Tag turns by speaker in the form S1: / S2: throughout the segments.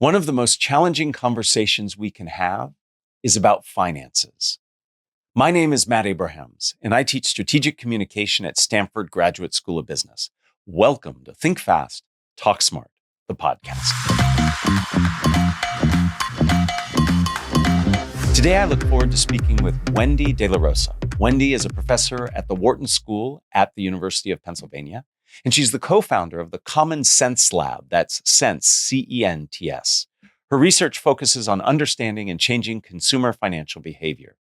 S1: One of the most challenging conversations we can have is about finances. My name is Matt Abrahams, and I teach strategic communication at Stanford Graduate School of Business. Welcome to Think Fast, Talk Smart, the podcast. Today, I look forward to speaking with Wendy De La Rosa. Wendy is a professor at the Wharton School at the University of Pennsylvania, and she's the co-founder of the Common Sense Lab. That's Sense, C-E-N-T-S. Her research focuses on understanding and changing consumer financial behavior.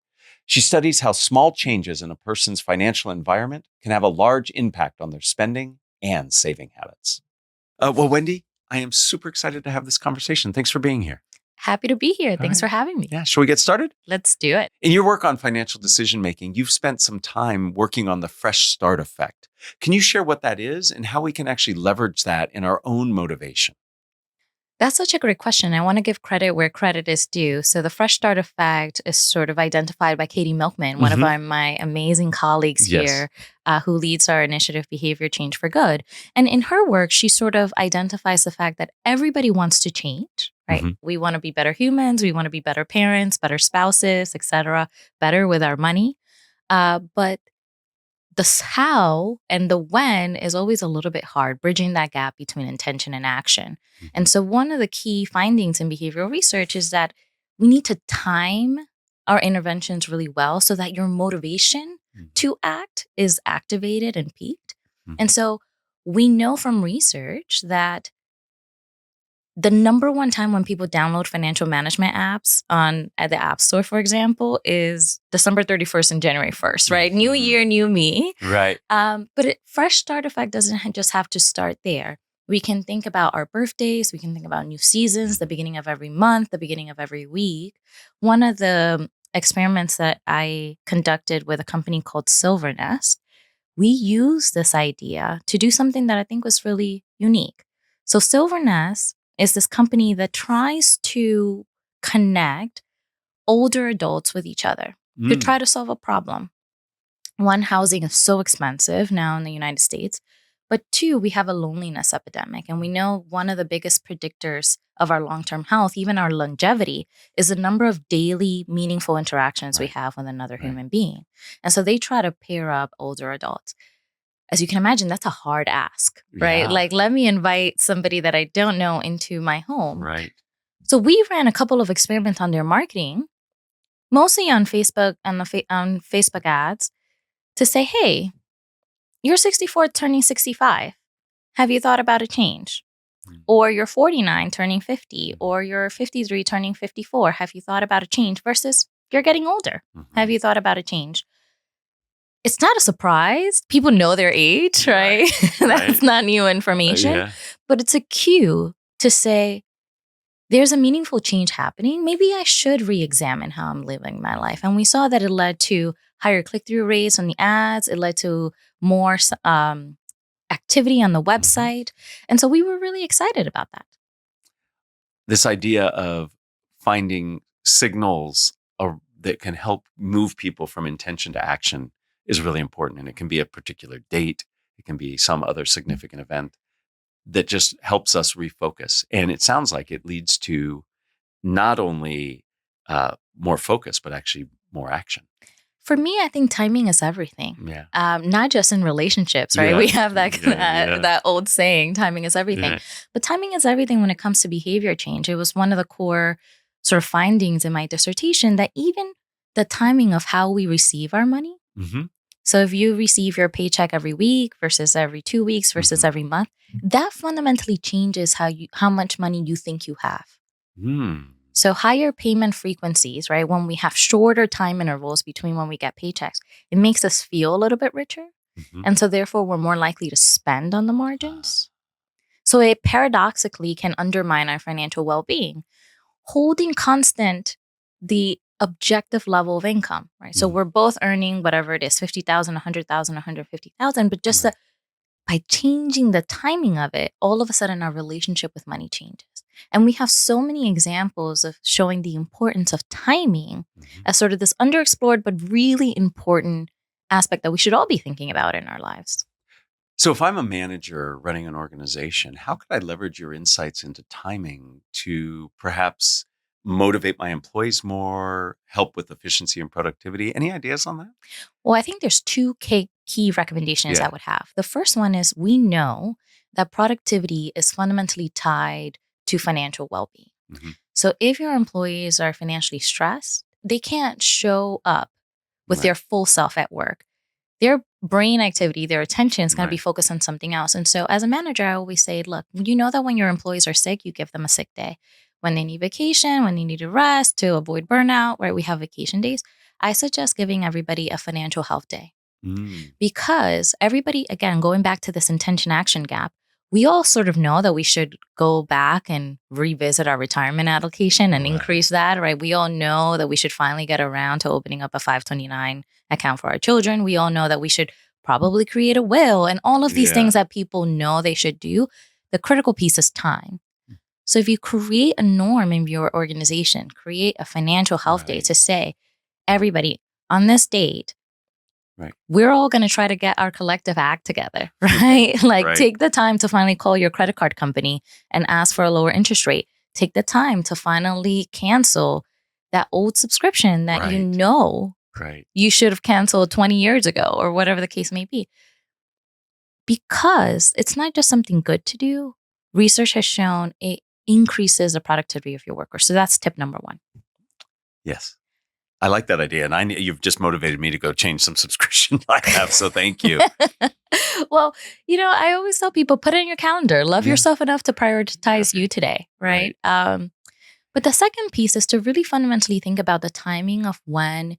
S1: She studies how small changes in a person's financial environment can have a large impact on their spending and saving habits. Wendy, I am super excited to have this conversation. Thanks for being here.
S2: Happy to be here. Thanks for having me.
S1: Yeah, shall we get started?
S2: Let's do it.
S1: In your work on financial decision-making, you've spent some time working on the fresh start effect. Can you share what that is and how we can actually leverage that in our own motivation?
S2: That's such a great question. I want to give credit where credit is due. So the fresh start effect is sort of identified by Katie Milkman, one of my amazing colleagues here, who leads our initiative Behavior Change for Good. And in her work, she sort of identifies the fact that everybody wants to change, right? We want to be better humans. We want to be better parents, better spouses, etc., better with our money. But the how and the when is always a little bit hard, bridging that gap between intention and action. And so one of the key findings in behavioral research is that we need to time our interventions really well so that your motivation to act is activated and peaked. And so we know from research that the number one time when people download financial management apps at the App Store, for example, is December 31st and January 1st, right? New year, new me.
S1: Right.
S2: But fresh start effect doesn't just have to start there. We can think about our birthdays. We can think about new seasons, the beginning of every month, the beginning of every week. One of the experiments that I conducted with a company called Silver Nest, we used this idea to do something that I think was really unique. So Silver Nest is this company that tries to connect older adults with each other to try to solve a problem. One, housing is so expensive now in the United States. But two, we have a loneliness epidemic. And we know one of the biggest predictors of our long-term health, even our longevity, is the number of daily meaningful interactions we have with another human being. And so they try to pair up older adults. As you can imagine, that's a hard ask, right?
S1: Yeah.
S2: Like, let me invite somebody that I don't know into my home.
S1: Right.
S2: So we ran a couple of experiments on their marketing, mostly on Facebook and on Facebook ads, to say, hey, you're 64 turning 65. Have you thought about a change? Or you're 49 turning 50, or you're 53 turning 54. Have you thought about a change? Versus you're getting older. Have you thought about a change? It's not a surprise. People know their age, right? That's not new information. But it's a cue to say, there's a meaningful change happening. Maybe I should re-examine how I'm living my life. And we saw that it led to higher click-through rates on the ads. It led to more activity on the website. And so we were really excited about that.
S1: This idea of finding signals that can help move people from intention to action is really important. And it can be a particular date. It can be some other significant event that just helps us refocus. And it sounds like it leads to not only more focus, but actually more action.
S2: For me, I think timing is everything.
S1: Yeah.
S2: Not just in relationships, right? We have that old saying, timing is everything. Yeah. But timing is everything when it comes to behavior change. It was one of the core sort of findings in my dissertation that even the timing of how we receive our money. So if you receive your paycheck every week versus every 2 weeks versus every month, that fundamentally changes how much money you think you have. So higher payment frequencies, right? When we have shorter time intervals between when we get paychecks, it makes us feel a little bit richer. And so therefore, we're more likely to spend on the margins. So it paradoxically can undermine our financial well-being. Holding constant the objective level of income, right? So we're both earning whatever it is, 50,000, 100,000, 150,000, but just by changing the timing of it, all of a sudden our relationship with money changes. And we have so many examples of showing the importance of timing as sort of this underexplored but really important aspect that we should all be thinking about in our lives.
S1: So if I'm a manager running an organization, how could I leverage your insights into timing to perhaps motivate my employees more, help with efficiency and productivity? Any ideas on that?
S2: Well, I think there's two key recommendations I
S1: Yeah.
S2: would have. The first one is we know that productivity is fundamentally tied to financial well being.
S1: Hmm.
S2: So if your employees are financially stressed, they can't show up with
S1: Right.
S2: their full self at work. Their brain activity, their attention is going to be
S1: Right.
S2: focused on something else. And so as a manager, I always say, look, you know that when your employees are sick, you give them a sick day. When they need vacation, when they need to rest to avoid burnout, right? We have vacation days. I suggest giving everybody a financial health day
S1: Mm.
S2: because everybody, again, going back to this intention action gap, we all sort of know that we should go back and revisit our retirement allocation and
S1: Right.
S2: increase that, right? We all know that we should finally get around to opening up a 529 account for our children. We all know that we should probably create a will and all of these
S1: Yeah.
S2: things that people know they should do. The critical piece is time. So if you create a norm in your organization, create a financial health day
S1: Right.
S2: to say, everybody on this date,
S1: Right.
S2: we're all going to try to get our collective act together, right? Like
S1: Right.
S2: take the time to finally call your credit card company and ask for a lower interest rate. Take the time to finally cancel that old subscription that you
S1: Right.
S2: know
S1: Right.
S2: you should have canceled 20 years ago or whatever the case may be. Because it's not just something good to do. Research has shown it increases the productivity of your workers. So that's tip number one.
S1: Yes. I like that idea. And you've just motivated me to go change some subscription I have. So thank you.
S2: Well, I always tell people put it in your calendar. Love
S1: Yeah.
S2: yourself enough to prioritize you today, right? But the second piece is to really fundamentally think about the timing of when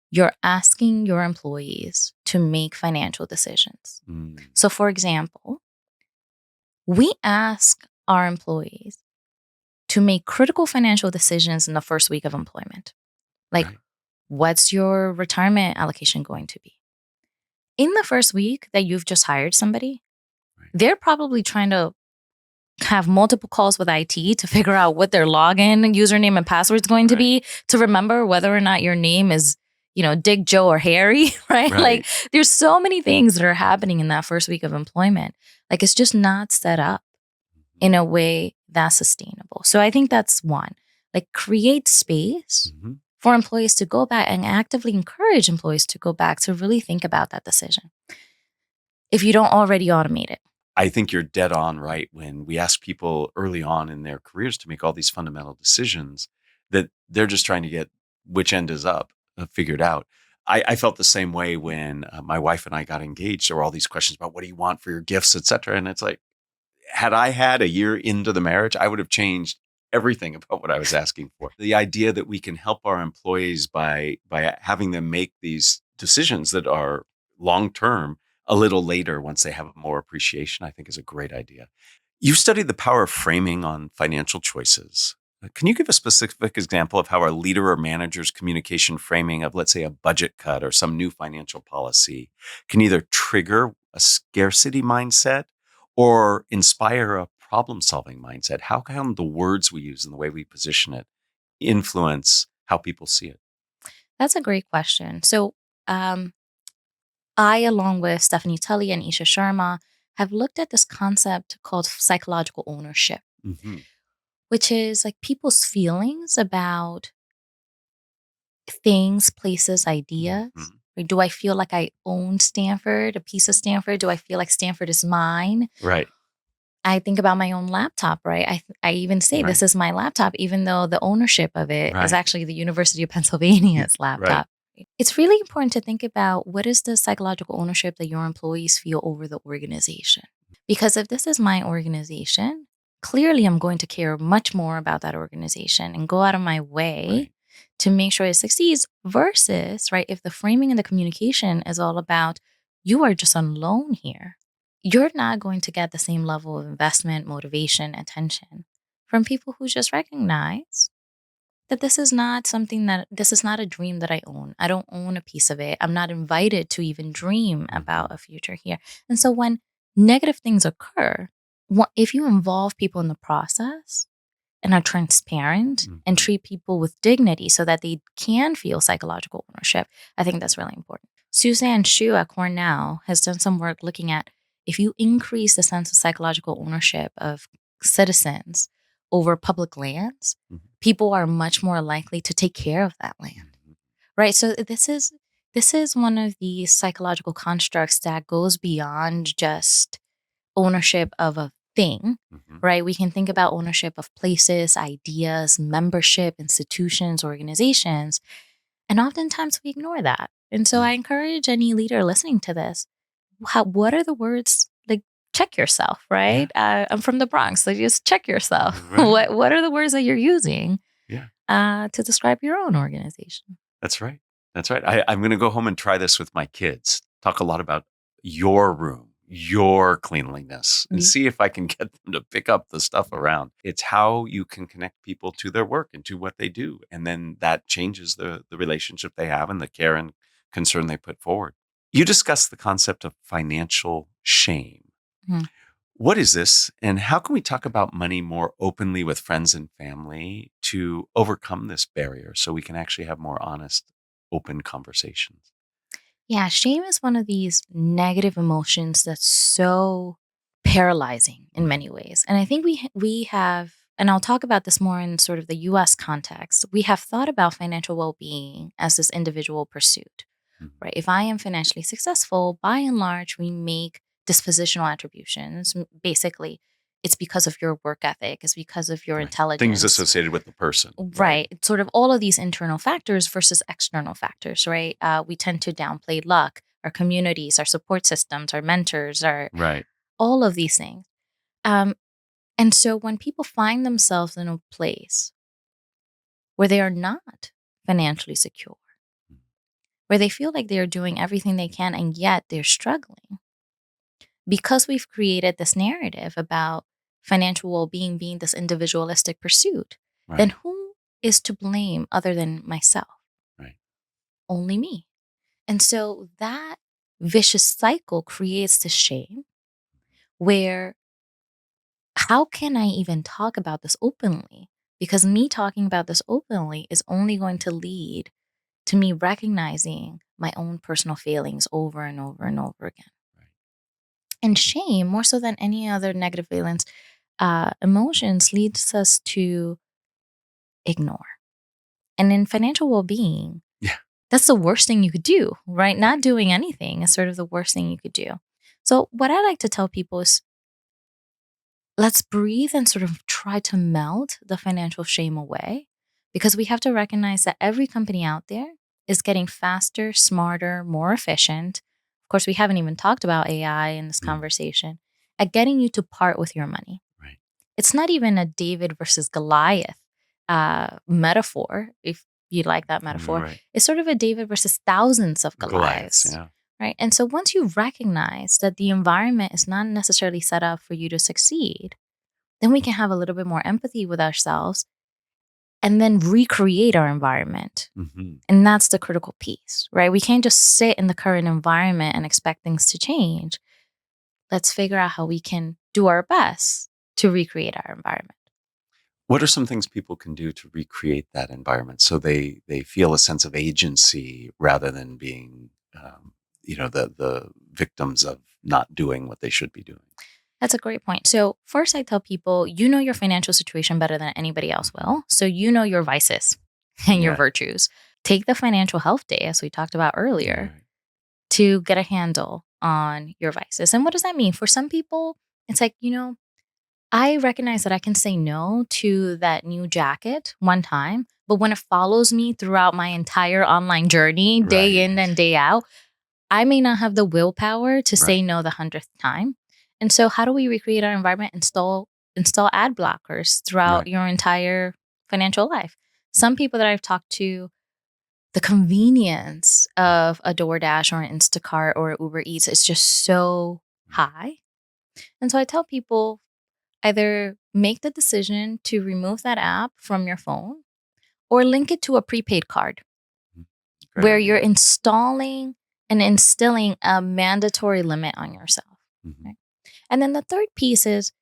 S2: you're asking your employees to make financial decisions.
S1: Mm.
S2: So, for example, we ask our employees to make critical financial decisions in the first week of employment. Like,
S1: Right.
S2: what's your retirement allocation going to be? In the first week that you've just hired somebody,
S1: Right.
S2: they're probably trying to have multiple calls with IT to figure out what their login, username, and password is going to
S1: Right.
S2: be, to remember whether or not your name is, Dick, Joe, or Harry, right?
S1: Right.
S2: Like there's so many things that are happening in that first week of employment. Like it's just not set up in a way that's sustainable. So I think that's one. Like create space
S1: Mhm.
S2: for employees to go back and actively encourage employees to go back to really think about that decision if you don't already automate it.
S1: I think you're dead on right when we ask people early on in their careers to make all these fundamental decisions that they're just trying to get which end is up figured out. I felt the same way when my wife and I got engaged. There were all these questions about what do you want for your gifts, et cetera. And it's like, had I had a year into the marriage, I would have changed everything about what I was asking for. The idea that we can help our employees by having them make these decisions that are long-term a little later once they have more appreciation, I think is a great idea. You studied the power of framing on financial choices. Can you give a specific example of how a leader or manager's communication framing of, let's say, a budget cut or some new financial policy can either trigger a scarcity mindset or inspire a problem-solving mindset? How can the words we use and the way we position it influence how people see it?
S2: That's a great question. So, I, along with Stephanie Tully and Isha Sharma, have looked at this concept called psychological ownership,
S1: Mm-hmm.
S2: which is like people's feelings about things, places, ideas.
S1: Mm-hmm.
S2: Like, do I feel like I own Stanford, a piece of Stanford? Do I feel like Stanford is mine?
S1: Right.
S2: I think about my own laptop, right? I even say
S1: Right.
S2: this is my laptop, even though the ownership of it is
S1: Right.
S2: actually the University of Pennsylvania's laptop. It's really important to think about what is the psychological ownership that your employees feel over the organization. Because if this is my organization, clearly I'm going to care much more about that organization and go out of my way
S1: Right.
S2: to make sure it succeeds versus, right, if the framing and the communication is all about you are just on loan here, you're not going to get the same level of investment, motivation, attention from people who just recognize that this is not a dream that I own. I don't own a piece of it. I'm not invited to even dream about a future here. And so when negative things occur, if you involve people in the process and are transparent and treat people with dignity so that they can feel psychological ownership, I think that's really important. Suzanne Shu at Cornell has done some work looking at if you increase the sense of psychological ownership of citizens over public lands, people are much more likely to take care of that land, right? So this is one of the psychological constructs that goes beyond just ownership of a thing, right? We can think about ownership of places, ideas, membership, institutions, organizations, and oftentimes we ignore that. And so I encourage any leader listening to this, what are the words, like, check yourself, right? I'm from the Bronx, so just check yourself.
S1: Right.
S2: What are the words that you're using
S1: to
S2: describe your own organization?
S1: That's right. That's right. I'm going to go home and try this with my kids. Talk a lot about your room, your cleanliness, and see if I can get them to pick up the stuff around. It's how you can connect people to their work and to what they do. And then that changes the relationship they have and the care and concern they put forward. You discussed the concept of financial shame. What is this, and how can we talk about money more openly with friends and family to overcome this barrier so we can actually have more honest, open conversations?
S2: Yeah, shame is one of these negative emotions that's so paralyzing in many ways. And I think we have, and I'll talk about this more in sort of the US context, we have thought about financial well-being as this individual pursuit, right? If I am financially successful, by and large, we make dispositional attributions. Basically, it's because of your work ethic, it's because of your intelligence.
S1: Things associated with the person.
S2: Right. It's sort of all of these internal factors versus external factors, right? We tend to downplay luck, our communities, our support systems, our mentors, all of these things. And so when people find themselves in a place where they are not financially secure, where they feel like they're doing everything they can and yet they're struggling, because we've created this narrative about financial well-being being this individualistic pursuit, then who is to blame other than myself? Only me. And so that vicious cycle creates this shame where, how can I even talk about this openly? Because me talking about this openly is only going to lead to me recognizing my own personal failings over and over and over again. And shame, more so than any other negative feelings, emotions, leads us to ignore. And in financial well-being, that's the worst thing you could do, right? Not doing anything is sort of the worst thing you could do. So what I like to tell people is, let's breathe and sort of try to melt the financial shame away, because we have to recognize that every company out there is getting faster, smarter, more efficient. Of course, we haven't even talked about AI in this conversation, at getting you to part with your money. It's not even a David versus Goliath metaphor, if you like that metaphor. It's sort of a David versus thousands of Goliaths. Right. And so once you recognize that the environment is not necessarily set up for you to succeed, then we can have a little bit more empathy with ourselves and then recreate our environment. And that's the critical piece, right? We can't just sit in the current environment and expect things to change. Let's figure out how we can do our best to recreate our environment.
S1: What are some things people can do to recreate that environment so they feel a sense of agency rather than being the victims of not doing what they should be doing?
S2: That's a great point. So first, I tell people, you know your financial situation better than anybody else will. So you know your vices and your virtues. Take the financial health day, as we talked about earlier, to get a handle on your vices. And what does that mean? For some people, it's like, I recognize that I can say no to that new jacket one time, but when it follows me throughout my entire online journey, day in and day out, I may not have the willpower to say no the 100th time. And so how do we recreate our environment? Install ad blockers throughout your entire financial life. Some people that I've talked to, the convenience of a DoorDash or an Instacart or Uber Eats is just so high. And so I tell people, either make the decision to remove that app from your phone or link it to a prepaid card where you're installing and instilling a mandatory limit on yourself. Right? And then the third piece is,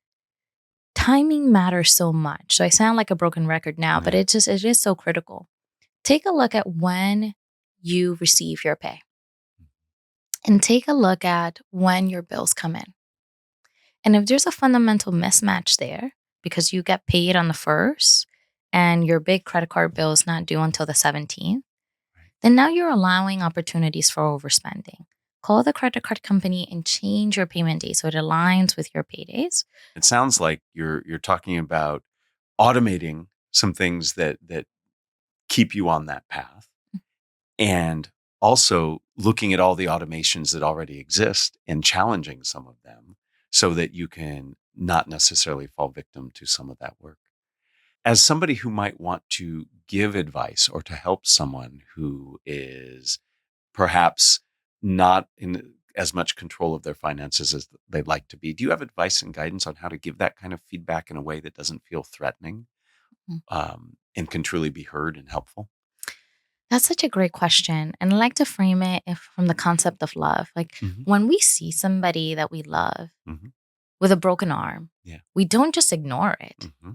S2: timing matters so much. So I sound like a broken record now, but it is so critical. Take a look at when you receive your pay and take a look at when your bills come in. And if there's a fundamental mismatch there because you get paid on the 1st and your big credit card bill is not due until the 17th, then now you're allowing opportunities for overspending. Call the credit card company and change your payment date so it aligns with your paydays.
S1: It sounds like you're talking about automating some things that keep you on that path, and also looking at all the automations that already exist and challenging some of them so that you can not necessarily fall victim to some of that work. As somebody who might want to give advice or to help someone who is perhaps not in as much control of their finances as they'd like to be, do you have advice and guidance on how to give that kind of feedback in a way that doesn't feel threatening, and can truly be heard and helpful?
S2: That's such a great question. And I like to frame it from the concept of love. Like
S1: Mm-hmm.
S2: when we see somebody that we love
S1: Mm-hmm.
S2: with a broken arm, we don't just ignore it,
S1: Mm-hmm.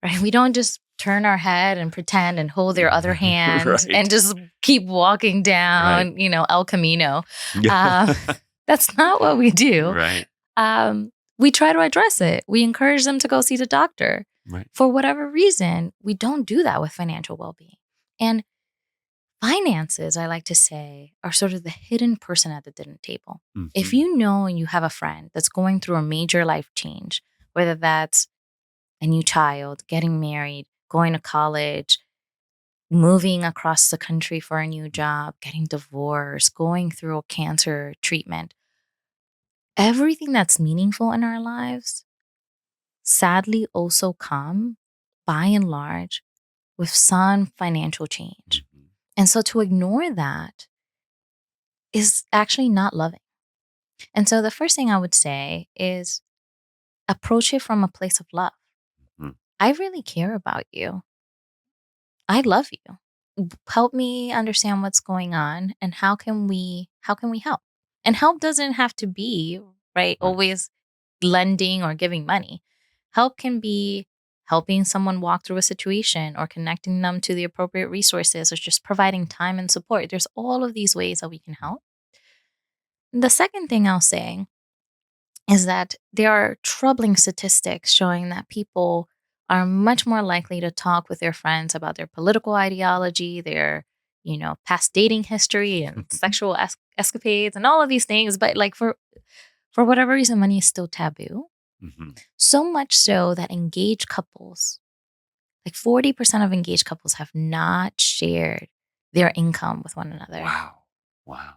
S2: right? We don't just turn our head and pretend and hold their other hand
S1: Right.
S2: and just keep walking down,
S1: Right.
S2: El Camino. That's not what we do.
S1: Right.
S2: We try to address it. We encourage them to go see the doctor.
S1: Right.
S2: For whatever reason, we don't do that with financial well-being. And finances, I like to say, are sort of the hidden person at the dinner table.
S1: Mm-hmm.
S2: If you know and you have a friend that's going through a major life change, whether that's a new child, getting married, going to college, moving across the country for a new job, getting divorced, going through a cancer treatment, everything that's meaningful in our lives sadly also come, by and large, with some financial change.
S1: Mm-hmm.
S2: And so to ignore that is actually not loving. And so the first thing I would say is approach it from a place of love.
S1: Mm-hmm.
S2: I really care about you. I love you. Help me understand what's going on and how can we help? And help doesn't have to be, right, always lending or giving money. Help can be helping someone walk through a situation or connecting them to the appropriate resources or just providing time and support. There's all of these ways that we can help. The second thing I'll say is that there are troubling statistics showing that people are much more likely to talk with their friends about their political ideology, their, past dating history and sexual escapades and all of these things. But like for whatever reason, money is still taboo.
S1: Mm-hmm.
S2: So much so that engaged couples, like 40% of engaged couples have not shared their income with one another.
S1: Wow.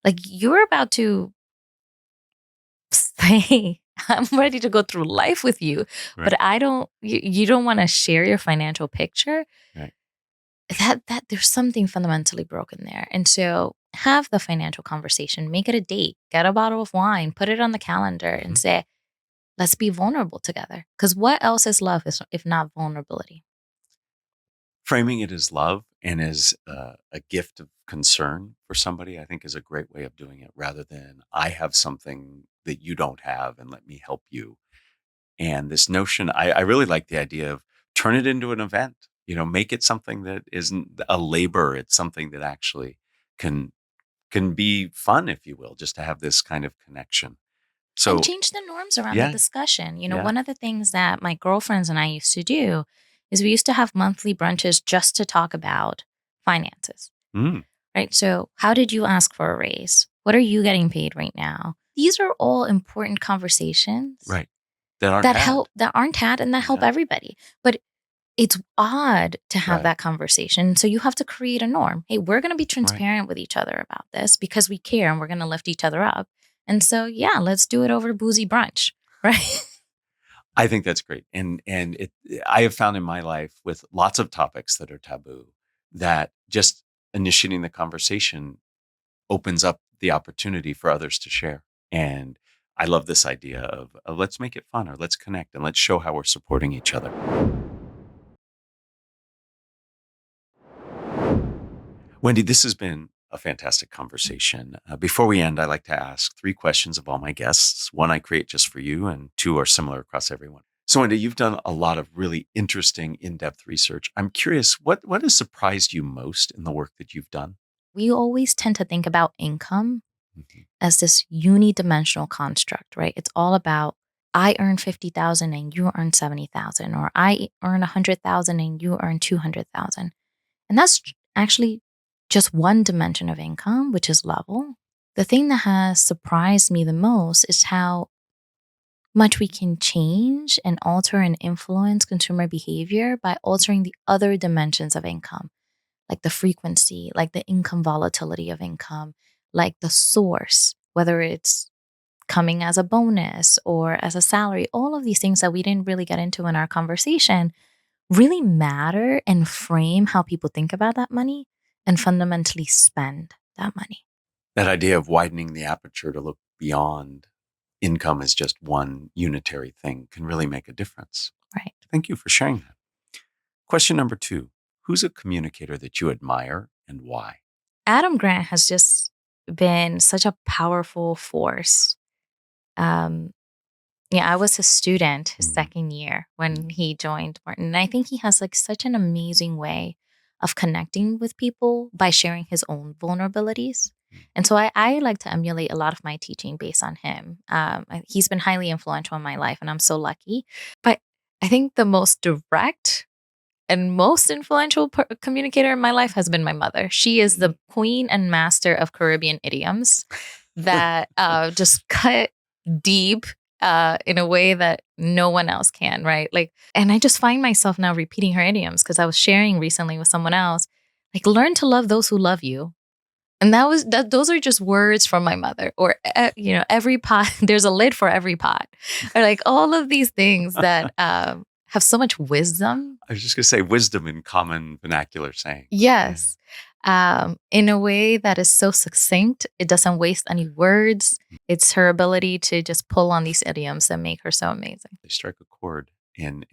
S2: Like you're about to say, I'm ready to go through life with you, but you don't want to share your financial picture.
S1: Right.
S2: That there's something fundamentally broken there. And so have the financial conversation, make it a date, get a bottle of wine, put it on the calendar and say, let's be vulnerable together. Because what else is love if not vulnerability?
S1: Framing it as love and as a gift of concern for somebody, I think, is a great way of doing it, rather than I have something that you don't have and let me help you. And this notion, I really like the idea of turn it into an event, make it something that isn't a labor. It's something that actually can be fun, if you will, just to have this kind of connection. So
S2: and change the norms around the discussion. One of the things that my girlfriends and I used to do is we used to have monthly brunches just to talk about finances. Right? So how did you ask for a raise? What are you getting paid right now? These are all important conversations.
S1: Right. That
S2: aren't had and that help everybody. But it's odd to have that conversation. So you have to create a norm. Hey, we're going to be transparent with each other about this because we care and we're going to lift each other up. And so, let's do it over boozy brunch, right?
S1: I think that's great. And I have found in my life with lots of topics that are taboo that just initiating the conversation opens up the opportunity for others to share. And I love this idea of let's make it fun, or let's connect and let's show how we're supporting each other. Wendy, this has been a fantastic conversation. Before we end, I like to ask 3 questions of all my guests. 1 I create just for you, and 2 are similar across everyone. So, Wendy, you've done a lot of really interesting, in-depth research. I'm curious, what has surprised you most in the work that you've done?
S2: We always tend to think about income as this unidimensional construct, right? It's all about I earn 50,000 and you earn 70,000, or I earn 100,000 and you earn 200,000. And that's actually just one dimension of income, which is level. The thing that has surprised me the most is how much we can change and alter and influence consumer behavior by altering the other dimensions of income, like the frequency, like the income volatility of income, like the source, whether it's coming as a bonus or as a salary. All of these things that we didn't really get into in our conversation really matter and frame how people think about that money and fundamentally spend that money.
S1: That idea of widening the aperture to look beyond income as just one unitary thing can really make a difference.
S2: Right.
S1: Thank you for sharing that. Question number 2. Who's a communicator that you admire and why?
S2: Adam Grant has just been such a powerful force. I was his student his second year when he joined Wharton. And I think he has like such an amazing way of connecting with people by sharing his own vulnerabilities. And so I like to emulate a lot of my teaching based on him. He's been highly influential in my life, and I'm so lucky. But I think the most direct and most influential communicator in my life has been my mother. She is the queen and master of Caribbean idioms that just cut deep in a way that no one else can, right? And I just find myself now repeating her idioms because I was sharing recently with someone else, like, learn to love those who love you. And those are just words from my mother. Or, every pot, there's a lid for every pot. Or like all of these things that have so much wisdom.
S1: I was just going to say wisdom in common vernacular saying.
S2: Yes. In a way that is so succinct. It doesn't waste any words. It's her ability to just pull on these idioms that make her so amazing.
S1: They strike a chord. And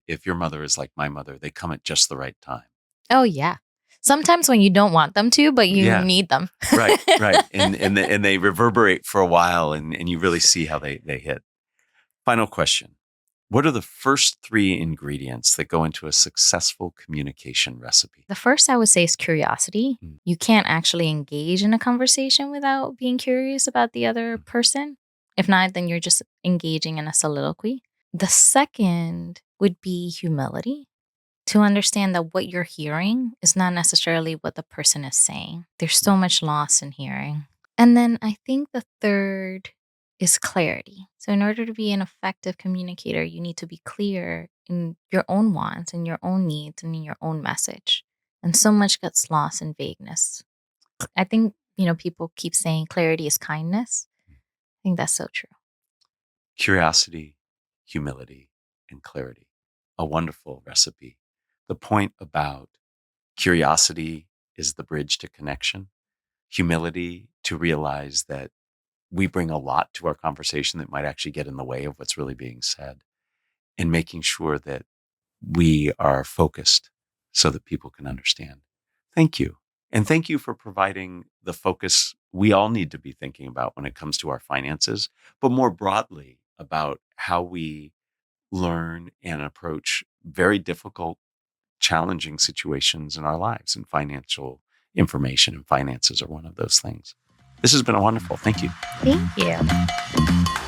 S1: if your mother is like my mother, they come at just the right time.
S2: Oh, yeah. Sometimes when you don't want them to, but you need them.
S1: Right. And they reverberate for a while and you really see how they hit. Final question. What are the first 3 ingredients that go into a successful communication recipe?
S2: The first I would say is curiosity. You can't actually engage in a conversation without being curious about the other person. If not, then you're just engaging in a soliloquy. The second would be humility. To understand that what you're hearing is not necessarily what the person is saying. There's so much loss in hearing. And then I think the third is clarity. So in order to be an effective communicator, you need to be clear in your own wants and your own needs and in your own message. And so much gets lost in vagueness. I think, people keep saying clarity is kindness. I think that's so true.
S1: Curiosity, humility, and clarity. A wonderful recipe. The point about curiosity is the bridge to connection. Humility to realize that we bring a lot to our conversation that might actually get in the way of what's really being said. And making sure that we are focused so that people can understand. Thank you. And thank you for providing the focus we all need to be thinking about when it comes to our finances, but more broadly about how we learn and approach very difficult, challenging situations in our lives, and financial information and finances are one of those things. This has been wonderful. Thank you.
S2: Thank you.